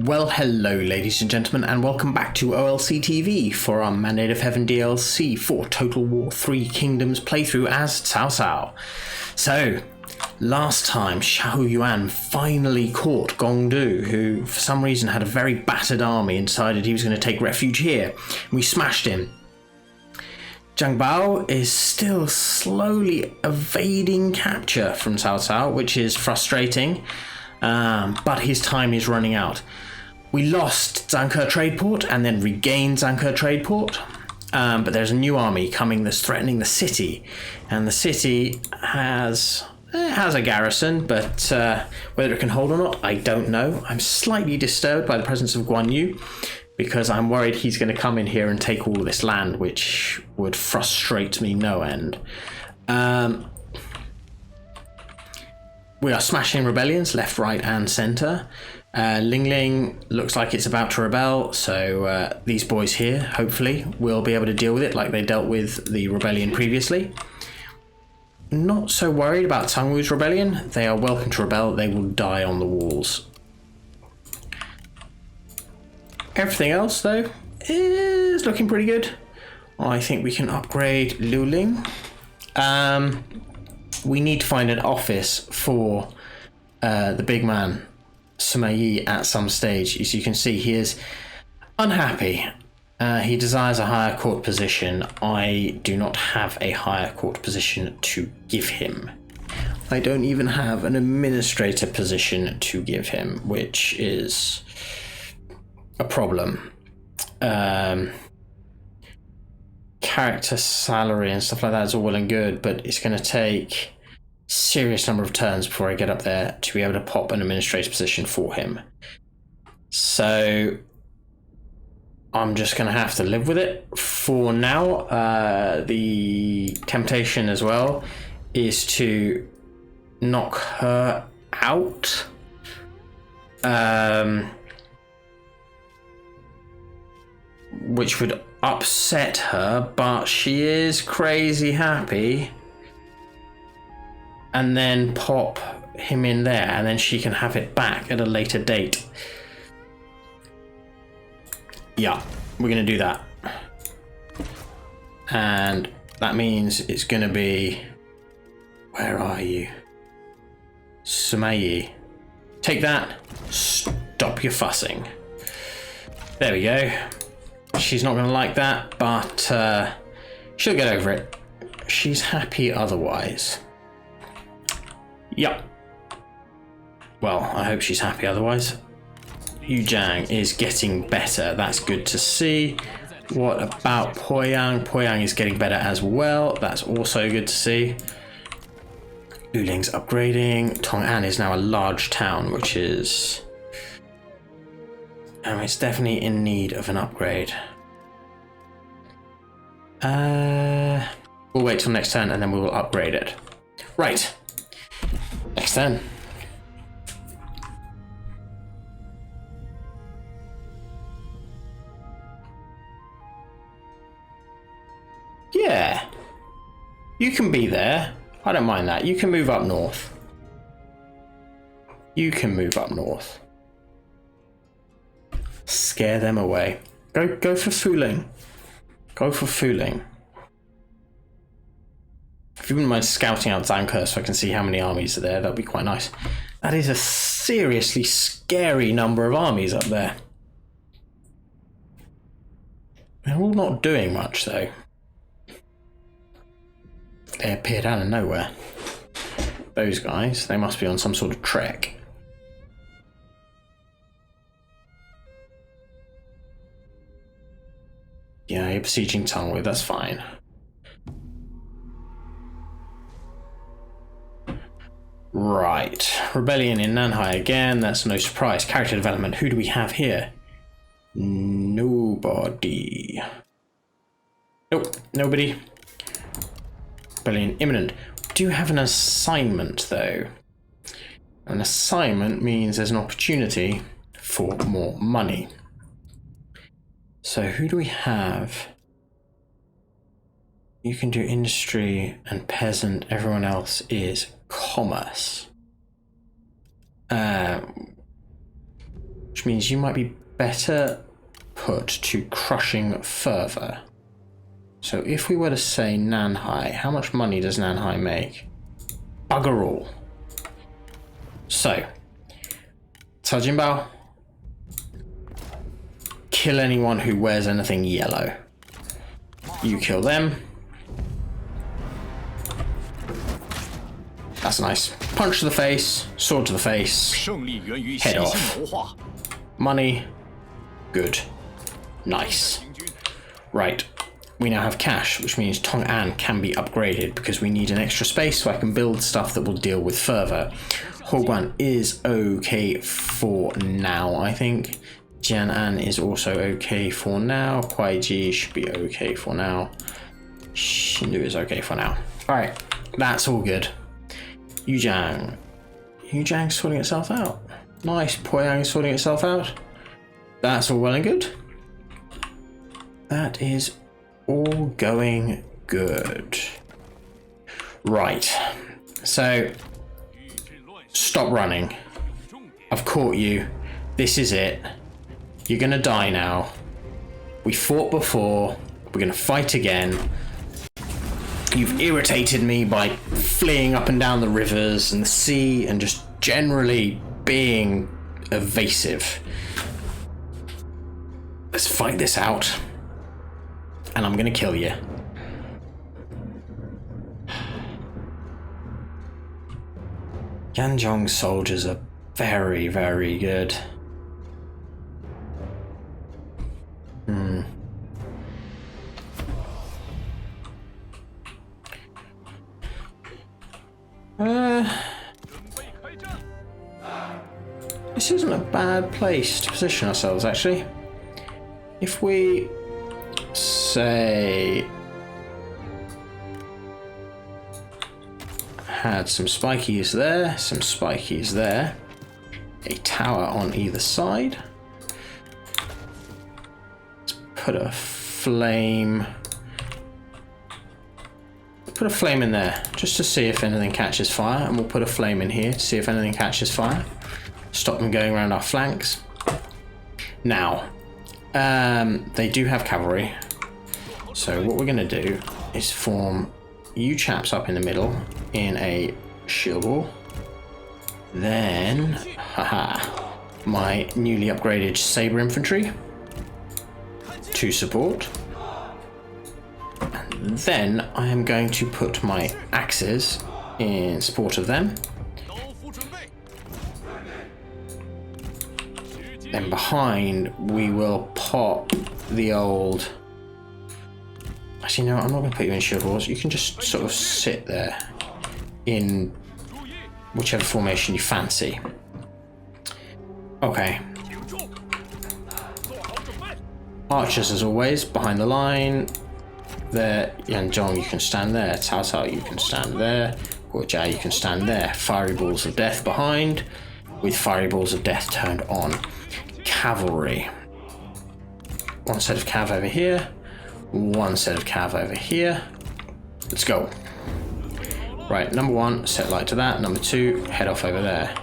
Well, hello ladies and gentlemen, and welcome back to OLC TV for our Mandate of Heaven DLC for Total War 3 Kingdoms playthrough as Cao Cao. So, last time Xiahou Yuan finally caught Gong, who for some reason had a very battered army and decided he was going to take refuge here. We smashed him. Zhang Bao is still slowly evading capture from Cao Cao, which is frustrating. But his time is running out. We lost Zhangke trade port and then regained Zhangke trade port. But there's a new army coming that's threatening the city. And the city has a garrison, but whether it can hold or not, I don't know. I'm slightly disturbed by the presence of Guan Yu, because I'm worried he's going to come in here and take all of this land, which would frustrate me no end. We are smashing rebellions left, right, and center. Ling Ling looks like it's about to rebel, so these boys here, hopefully, will be able to deal with it like they dealt with the rebellion previously. Not so worried about Tangwu's rebellion. They are welcome to rebel. They will die on the walls. Everything else, though, is looking pretty good. I think we can upgrade Liu Ling. We need to find an office for the big man, Sima Yi, at some stage. As you can see, he is unhappy. He desires a higher court position. I do not have a higher court position to give him. I don't even have an administrator position to give him, which is a problem. Character salary and stuff like that is all well and good, but it's going to take a serious number of turns before I get up there to be able to pop an administrator position for him. So I'm just going to have to live with it for now. The temptation as well is to knock her out. Which would upset her, but she is crazy happy. And then pop him in there, and then she can have it back at a later date. Yeah, we're going to do that. And that means it's going to be... Where are you? Sima Yi. Take that. Stop your fussing. There we go. She's not going to like that, but she'll get over it. She's happy otherwise. Yup. Well, I hope she's happy otherwise. Yu Zhang is getting better. That's good to see. What about Poyang? Poyang is getting better as well. That's also good to see. Luling's upgrading. Tong'an is now a large town, which is... it's definitely in need of an upgrade. We'll wait till next turn and then we will upgrade it. Right. Next turn. Yeah. You can be there. I don't mind that. You can move up north. You can move up north. Scare them away. Go for fooling. Go for fooling. If you wouldn't mind scouting out Zhangke so I can see how many armies are there, that'd be quite nice. That is a seriously scary number of armies up there. They're all not doing much though. They appeared out of nowhere. Those guys, they must be on some sort of trek. Yeah, you're besieging Tongwu, that's fine. Right, rebellion in Nanhai again, that's no surprise. Character development, who do we have here? Nobody. Nope, nobody. Rebellion imminent. We do have an assignment though. An assignment means there's an opportunity for more money. So who do we have? You can do industry and peasant. Everyone else is commerce. which means you might be better put to crushing further. So if we were to say Nanhai, how much money does Nanhai make? Bugger all. So, Zhang Bao, kill anyone who wears anything yellow. You kill them. That's nice. Punch to the face, sword to the face, head off. Money, good. Nice. Right, we now have cash, which means Tong An can be upgraded because we need an extra space so I can build stuff that will deal with further. Hoguan is okay for now, I think. Jianan is also okay for now. Kuaiji should be okay for now. Shindu is okay for now. Alright, that's all good. Yuzhang. Yuzhang's sorting itself out. Nice. Poyang is sorting itself out. That's all well and good. That is all going good. Right. So, stop running. I've caught you. This is it. You're gonna die now. We fought before. We're gonna fight again. You've irritated me by fleeing up and down the rivers and the sea and just generally being evasive. Let's fight this out. And I'm gonna kill you. Yanzhong's soldiers are very, very good. This isn't a bad place to position ourselves, actually. If we say had some spikies there, a tower on either side. Let's put a flame. Put a flame in there just to see if anything catches fire, and we'll put a flame in here to see if anything catches fire. Stop them going around our flanks. Now, they do have cavalry, so what we're going to do is form you chaps up in the middle in a shield wall. Then, my newly upgraded saber infantry to support. And then I am going to put my axes in support of them. Then behind we will pop the old... Actually, no, I'm not going to put you in shield walls. You can just sort of sit there in whichever formation you fancy. Okay. Archers, as always, behind the line. There, Yanzhong, you can stand there. Cao Cao, you can stand there. Guojia, you can stand there. Fiery balls of death behind, with fiery balls of death turned on. Cavalry. One set of cav over here. One set of cav over here. Let's go. Right, number one, set light to that. Number two, head off over there.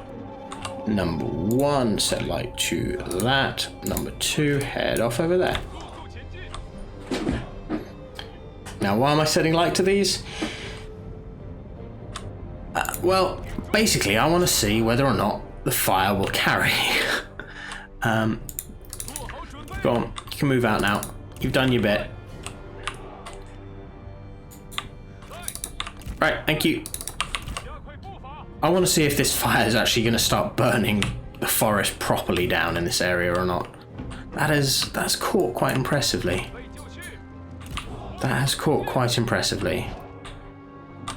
Number one, set light to that. Number two, head off over there. Now, why am I setting light to these? Well, basically, I want to see whether or not the fire will carry. Go on, you can move out now. You've done your bit. Right, thank you. I want to see if this fire is actually going to start burning the forest properly down in this area or not. That's caught quite impressively. That has caught quite impressively.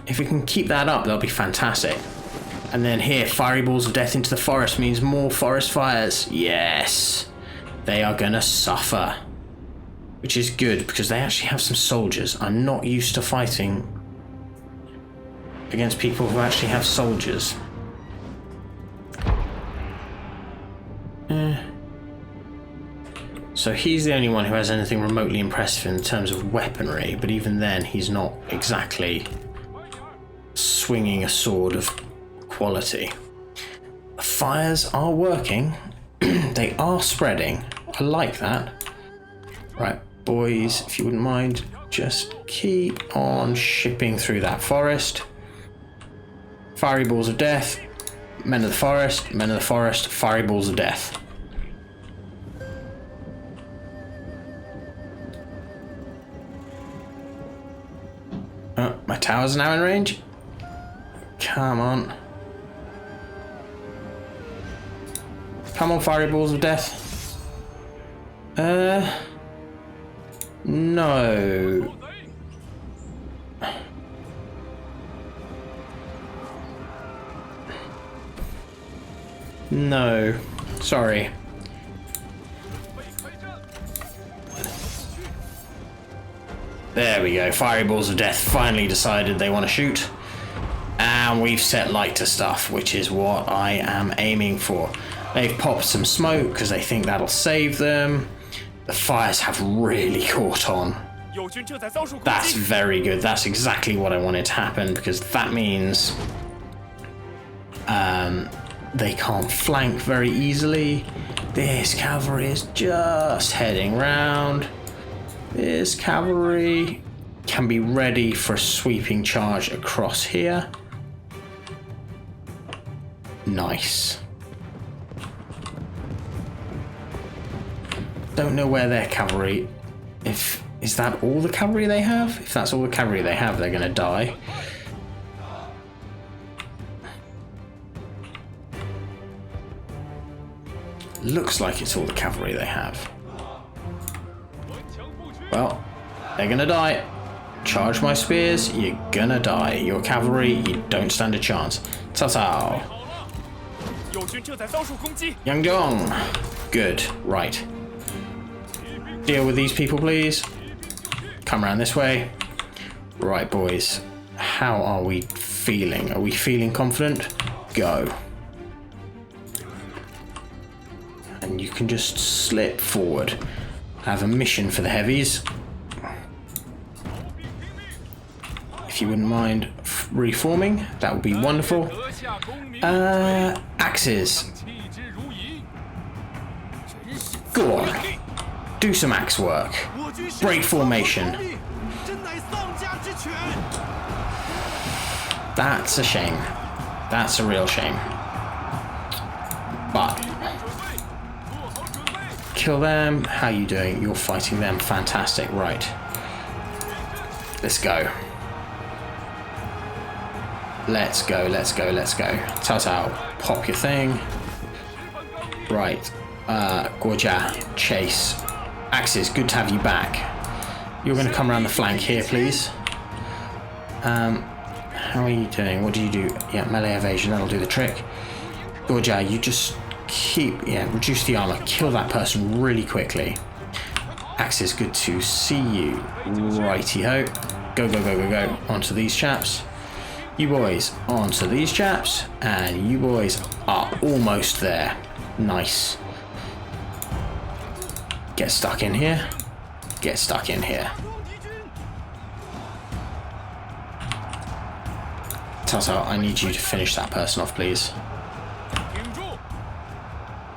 If we can keep that up, that'll be fantastic. And then here, fiery balls of death into the forest means more forest fires. Yes, they are gonna suffer, which is good because they actually have some soldiers. I'm not used to fighting against people who actually have soldiers. So he's the only one who has anything remotely impressive in terms of weaponry, but even then he's not exactly swinging a sword of quality. The fires are working. They are spreading. I like that. Right, boys, if you wouldn't mind, just keep on shipping through that forest. Fiery balls of death. Men of the forest, men of the forest, fiery balls of death. Oh, my tower's now in range. Come on. Come on, fiery balls of death. No. No. Sorry. There we go. Fiery balls of death finally decided they want to shoot. And we've set light to stuff, which is what I am aiming for. They've popped some smoke because they think that'll save them. The fires have really caught on. That's very good. That's exactly what I wanted to happen, because that means they can't flank very easily. This cavalry is just heading round. This cavalry can be ready for a sweeping charge across here. Nice. Don't know where their cavalry... Is that all the cavalry they have? If that's all the cavalry they have, they're going to die. Looks like it's all the cavalry they have. Well, they're going to die. Charge my spears, you're going to die. Your cavalry, you don't stand a chance. Cao Cao. Yang Gong. Good, right. Deal with these people, please. Come around this way. Right, boys. How are we feeling? Are we feeling confident? Go. And you can just slip forward. I have a mission for the heavies. If you wouldn't mind reforming, that would be wonderful. Axes. Go on. Do some axe work. Break formation. That's a shame. That's a real shame. But kill them. How you doing? You're fighting them. Fantastic. Right. Let's go. Let's go. Let's go. Let's go. Cao Cao, pop your thing. Right. Gorja, chase. Axes, good to have you back. You're going to come around the flank here, please. How are you doing? What do you do? Yeah, melee evasion, that'll do the trick. Gorja, you just keep... Yeah, reduce the armor. Kill that person really quickly. Axes, good to see you. Righty-ho. Go, go, go, go, go. Onto these chaps. You boys, onto these chaps. And you boys are almost there. Nice. Get stuck in here. Get stuck in here. Cao Cao, I need you to finish that person off, please.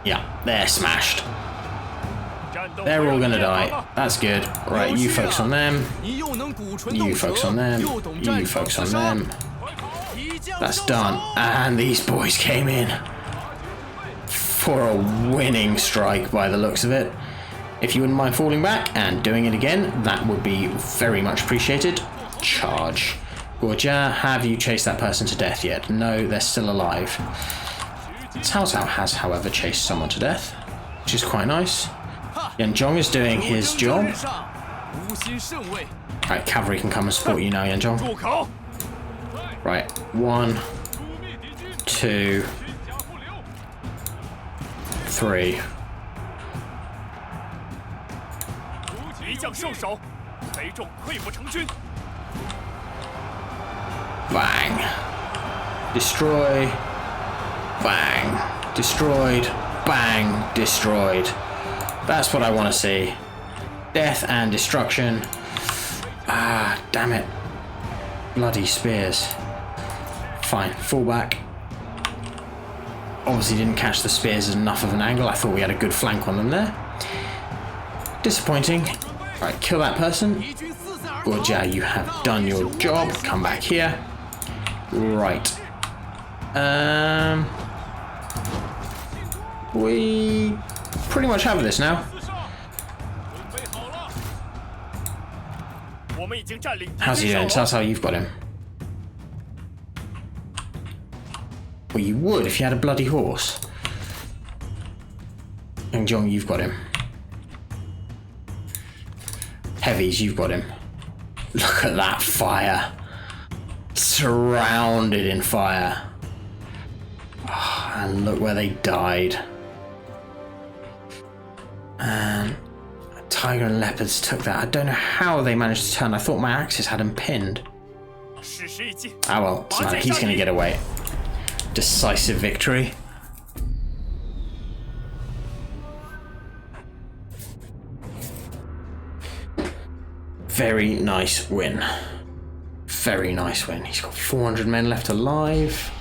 Yeah, they're smashed. They're all gonna die. That's good. Right, you focus on them. You focus on them. You focus on them. That's done. And these boys came in for a winning strike by the looks of it. If you wouldn't mind falling back and doing it again, that would be very much appreciated. Charge. Gorja, have you chased that person to death yet? No, they're still alive. Cao Cao has, however, chased someone to death, which is quite nice. Yan Zhong is doing his job. Right, cavalry can come and support you now, Yan Zhong. Right, 1, 2, 3. Bang. Destroy. Bang. Destroyed. Bang. Destroyed. That's what I want to see. Death and destruction. Ah, damn it. Bloody spears. Fine. Fall back. Obviously didn't catch the spears at enough of an angle. I thought we had a good flank on them there. Disappointing. Alright, kill that person. Gojia, you have done your job. Come back here. Right. We pretty much have this now. How's he doing? That's how you've got him. Well, you would if you had a bloody horse. And Zhong, you've got him. Heavies, you've got him. Look at that fire. Surrounded in fire. Oh, and look where they died. And tiger and leopards took that. I don't know how they managed to turn. I thought my axes had him pinned. Ah well, it's not. He's going to get away. Decisive victory. Very nice win. Very nice win. He's got 400 men left alive.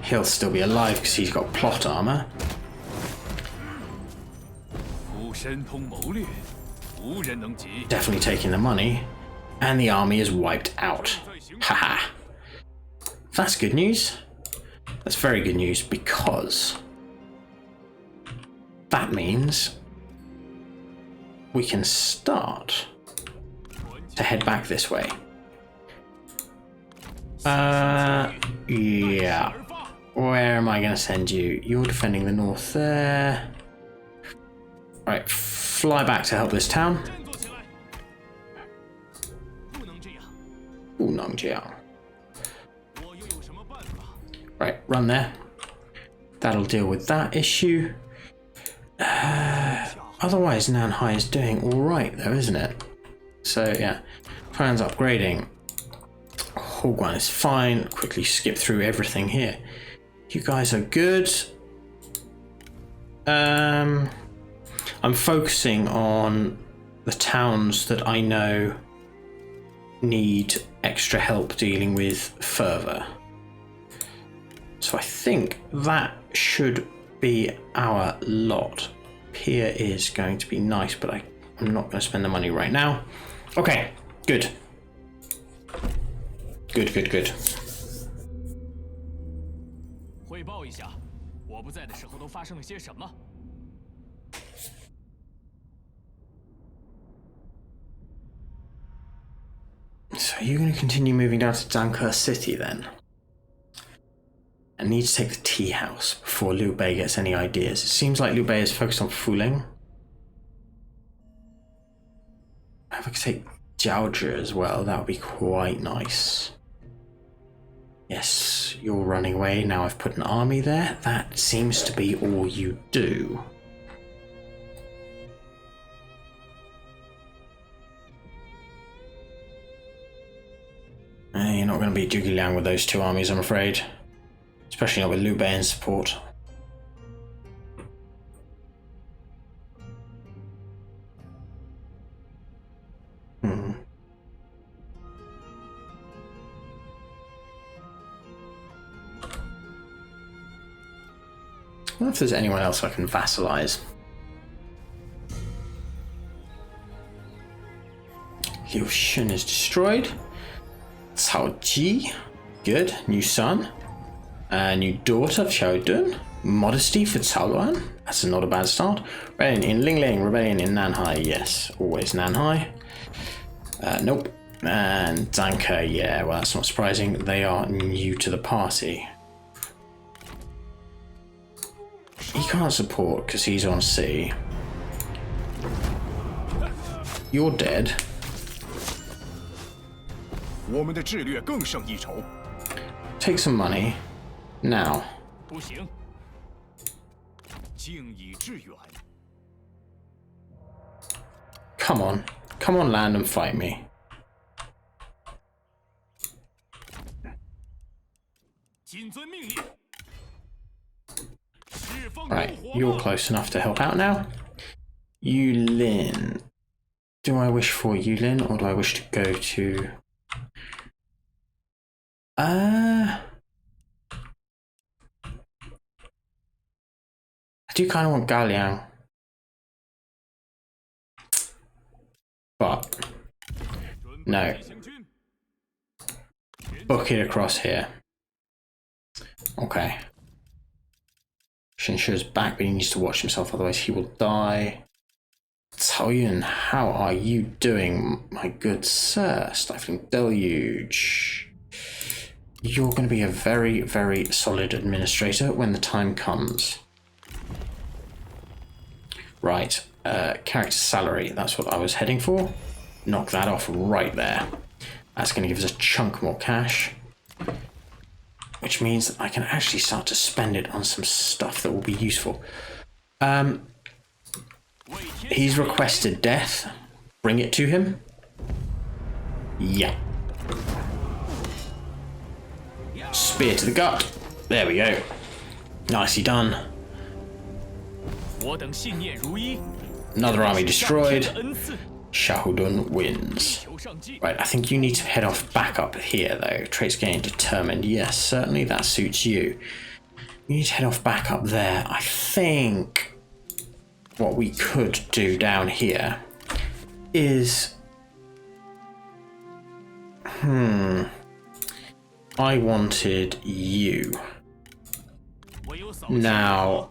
He'll still be alive because he's got plot armor. Definitely taking the money. And the army is wiped out. Haha. That's good news. That's very good news because that means we can start to head back this way. Yeah. Where am I going to send you? You're defending the north there. Right, fly back to help this town. Wunangjiao. Right, run there. That'll deal with that issue. Otherwise, Nanhai is doing alright though, isn't it? So yeah, plans upgrading. Hogwan is fine. Quickly skip through everything here. You guys are good. I'm focusing on the towns that I know need extra help dealing with fervor. So I think that should be our lot. Pier is going to be nice, but I'm not going to spend the money right now. Okay, good. Good, good, good. So you're going to continue moving down to Zhangke City then? I need to take the tea house before Liu Bei gets any ideas. It seems like Liu Bei is focused on Fuling. If I could take Jiaozhi as well, that would be quite nice. Yes, you're running away. Now I've put an army there. That seems to be all you do. You're not going to beat Zhuge Liang with those two armies, I'm afraid. Especially not with Liu Bei in support. I wonder if there's anyone else I can vassalize. Liu Xun is destroyed. Cao Ji, good. New son. New daughter of Xiahou Dun. Modesty for Cao Luan. That's not a bad start. Rebellion in Lingling. Rebellion in Nanhai. Yes, always Nanhai. Nope. And Zhangke, yeah, well, that's not surprising. They are new to the party. He can't support because he's on sea. You're dead. Take some money. Now. Come on. Come on, land and fight me. Right, you're close enough to help out now. Yulin. Do I wish for Yulin or do I wish to go to... do kind of want Galiang. But no. Book it across here. Okay. Shinshu's back, but he needs to watch himself, otherwise he will die. Cao Yuan, how are you doing, my good sir? Stifling Deluge. You're going to be a very, very solid administrator when the time comes. Right, character salary, that's what I was heading for. Knock that off right there. That's going to give us a chunk more cash, which means that I can actually start to spend it on some stuff that will be useful. He's requested death. Bring it to him. Yeah. Spear to the gut. There we go. Nicely done. Another army destroyed. Xiahou wins. Right, I think you need to head off back up here though. Traits gained determined. Yes, certainly that suits you. You need to head off back up there. I think what we could do down here is... I wanted you. Now,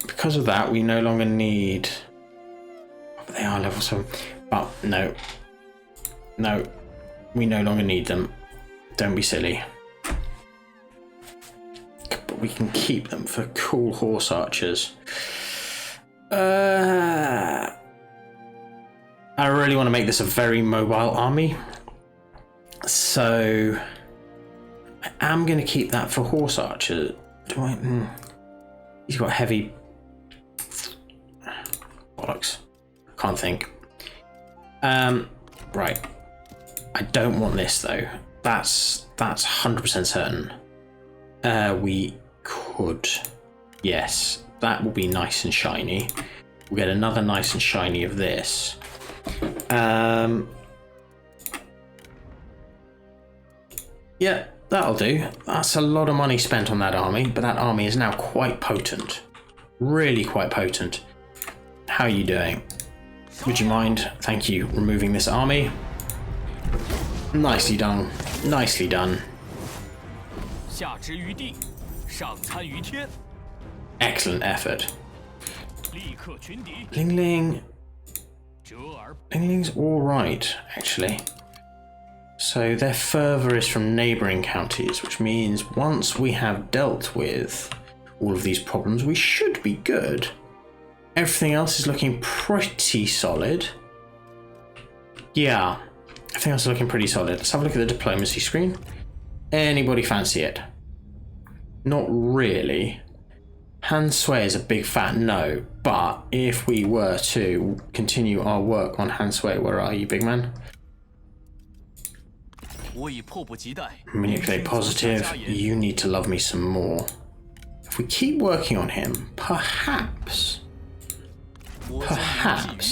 because of that, we no longer need... Oh, they are level 7. But no. No. We no longer need them. Don't be silly. But we can keep them for cool horse archers. I really want to make this a very mobile army. So I am going to keep that for horse archer. Do I? He's got heavy bollocks. Can't think. Right. I don't want this though. That's 100% certain. We could. Yes, that will be nice and shiny. We'll get another nice and shiny of this. Yeah, that'll do. That's a lot of money spent on that army, but that army is now quite potent. Really quite potent. How are you doing? Would you mind, thank you, removing this army? Nicely done. Nicely done. Excellent effort. Ling Ling. Ling Ling's alright, actually. So they're furthest from neighbouring counties, which means once we have dealt with all of these problems, we should be good. Everything else is looking pretty solid. Yeah, everything else is looking pretty solid. Let's have a look at the diplomacy screen. Anybody fancy it? Not really. Han Sui is a big fat no, but if we were to continue our work on Han Sui, where are you, big man? Manipulate positive. You need to love me some more. If we keep working on him, perhaps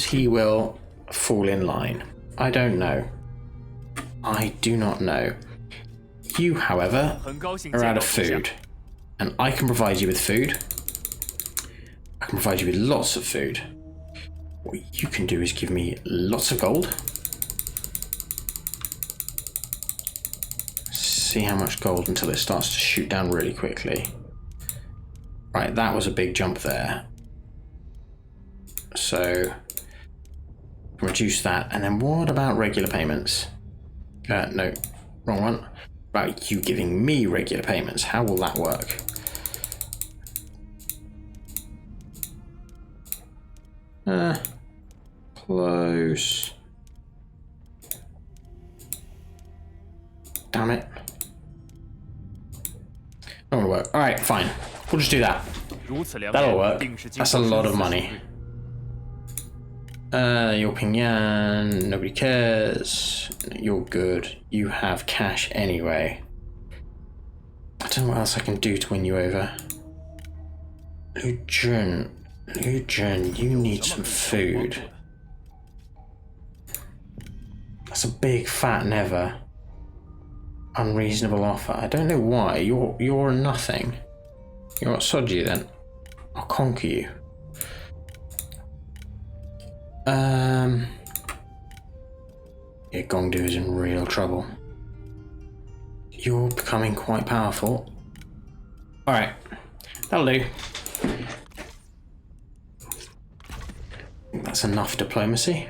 he will fall in line. I don't know. I do not know. You, however, are out of food, and I can provide you with food. I can provide you with lots of food. What you can do is give me lots of gold. See how much gold until it starts to shoot down really quickly. Right, that was a big jump there. So reduce that, and then what about regular payments? No, wrong one. About you giving me regular payments, how will that work? Close. Damn it. Not gonna work. Alright, fine. We'll just do that. That'll work. That's a lot of money. You're Pingyan, nobody cares. You're good. You have cash anyway. I don't know what else I can do to win you over. Lu Jun, you need some food. That's a big fat never. Unreasonable offer. I don't know why. You're nothing. You know what, sod you then. I'll conquer you. Yeah, Gong is in real trouble. You're becoming quite powerful. Alright, that'll do. That's enough diplomacy.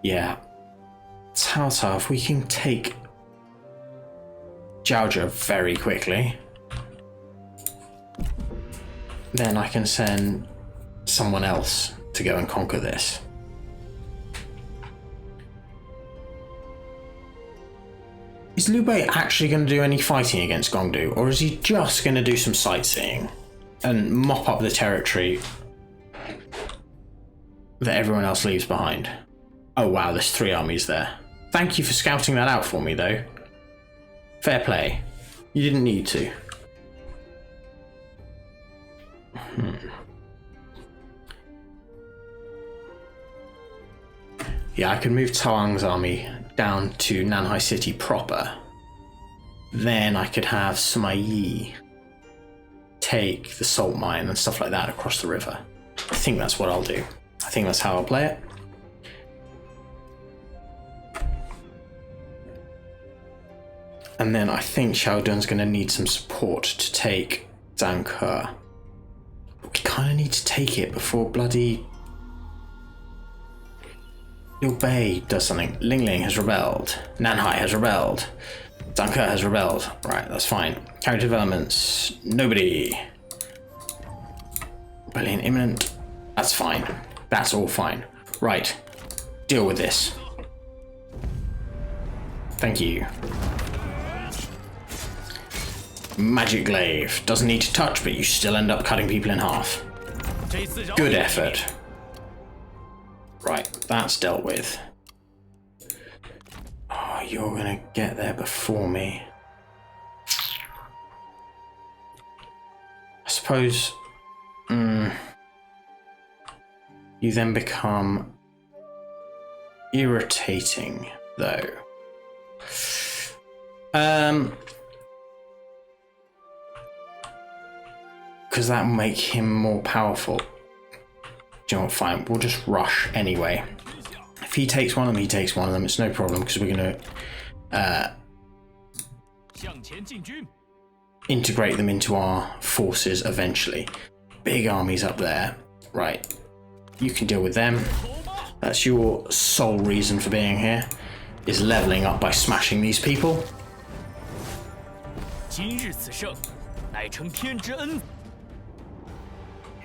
Yeah. Cao Cao, if we can take Zhao Zhao very quickly, then I can send someone else to go and conquer this. Is Liu Bei actually going to do any fighting against Gongdu, or is he just going to do some sightseeing and mop up the territory that everyone else leaves behind? Oh wow, there's 3 armies there. Thank you for scouting that out for me, though. Fair play. You didn't need to. Yeah, I could move Tawang's army down to Nanhai City proper. Then I could have Sima Yi take the salt mine and stuff like that across the river. I think that's what I'll do. I think that's how I'll play it. And then I think Xiahou's going to need some support to take Zhang Ke. We kind of need to take it before bloody Liu Bei does something. Ling Ling has rebelled. Nanhai has rebelled. Zhang Ke has rebelled. Right, that's fine. Character developments. Nobody. Rebellion imminent. That's fine. That's all fine. Right. Deal with this. Thank you. Magic glaive. Doesn't need to touch, but you still end up cutting people in half. Good effort. Right, that's dealt with. Oh, you're gonna get there before me. I suppose... you then become irritating, though. Because that will make him more powerful. Do you know what, fine, we'll just rush anyway. If he takes one of them, he takes one of them. It's no problem, because we're going to integrate them into our forces eventually. Big armies up there. Right, you can deal with them. That's your sole reason for being here, is leveling up by smashing these people.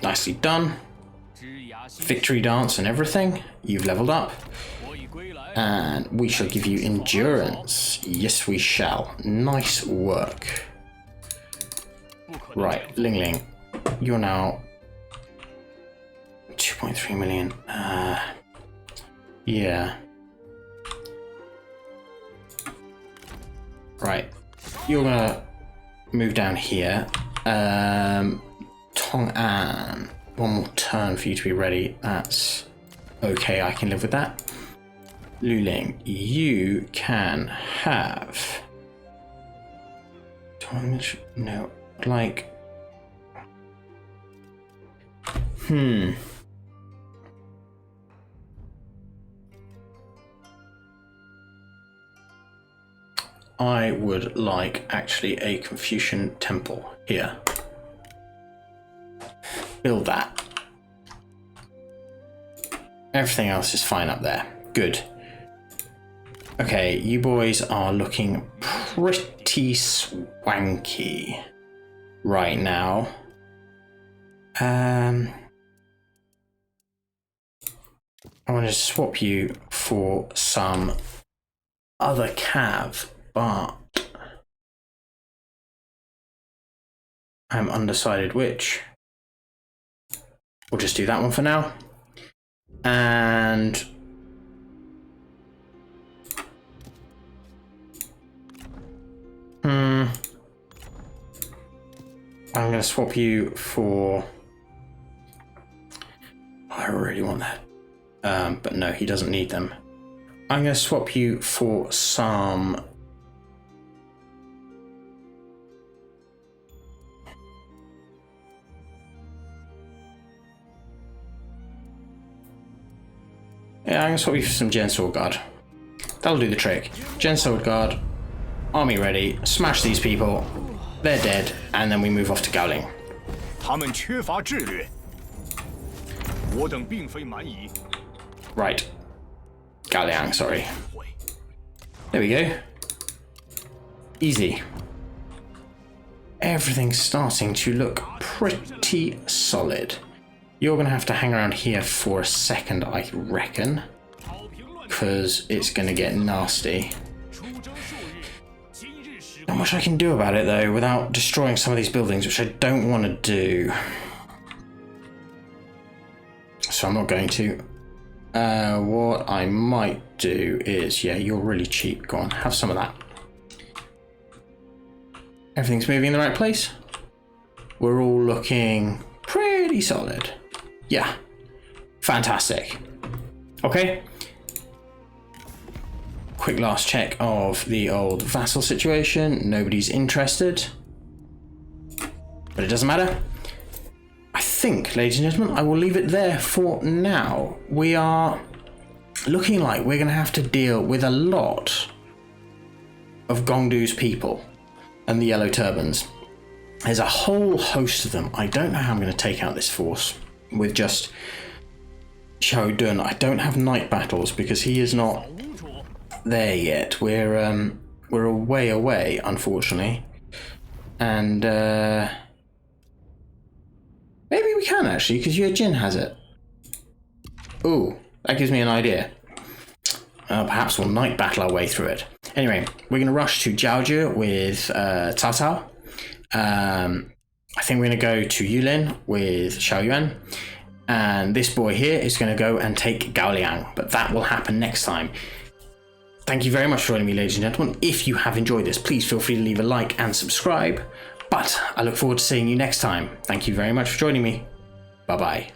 Nicely done. Victory dance and everything. You've leveled up. And we shall give you endurance. Yes, we shall. Nice work. Right, Ling Ling. You're now 2.3 million. Yeah. Right. You're gonna move down here. Tong'an. One more turn for you to be ready. That's okay, I can live with that. Lu Ling, you can have... No, like... I would like actually a Confucian temple here. Build that. Everything else is fine up there. Good. Okay, you boys are looking pretty swanky right now. I want to swap you for some other cav, but I'm undecided which. We'll just do that one for now. And I'm going to swap you for... I really want that. But no, he doesn't need them. I'm going to swap you for some... Yeah, I'm gonna swap you for some Gen Sword Guard. That'll do the trick. Gen Sword Guard, army ready, smash these people, they're dead, and then we move off to Gaoling. 他们缺乏智略，我等并非蛮夷。 Right. Gaoliang, sorry. There we go. Easy. Everything's starting to look pretty solid. You're going to have to hang around here for a second, I reckon, because it's going to get nasty. Not much I can do about it, though, without destroying some of these buildings, which I don't want to do. So I'm not going to. What I might do is, yeah, you're really cheap. Go on, have some of that. Everything's moving in the right place. We're all looking pretty solid. Yeah, fantastic. Okay. Quick last check of the old vassal situation. Nobody's interested. But it doesn't matter. I think, ladies and gentlemen, I will leave it there for now. We are looking like we're going to have to deal with a lot of Gongdu's people and the yellow turbans. There's a whole host of them. I don't know how I'm going to take out this force with just Xiahou. I don't have night battles because he is not there yet. We're a way away, unfortunately, and maybe we can actually, because your Jin has it. Ooh, that gives me an idea. Perhaps we'll night battle our way through it. Anyway, we're going to rush to Jiaozhi with Cao Cao. I think we're going to go to Yulin with Yuan. And this boy here is going to go and take Gaoliang. But that will happen next time. Thank you very much for joining me, ladies and gentlemen. If you have enjoyed this, please feel free to leave a like and subscribe. But I look forward to seeing you next time. Thank you very much for joining me. Bye-bye.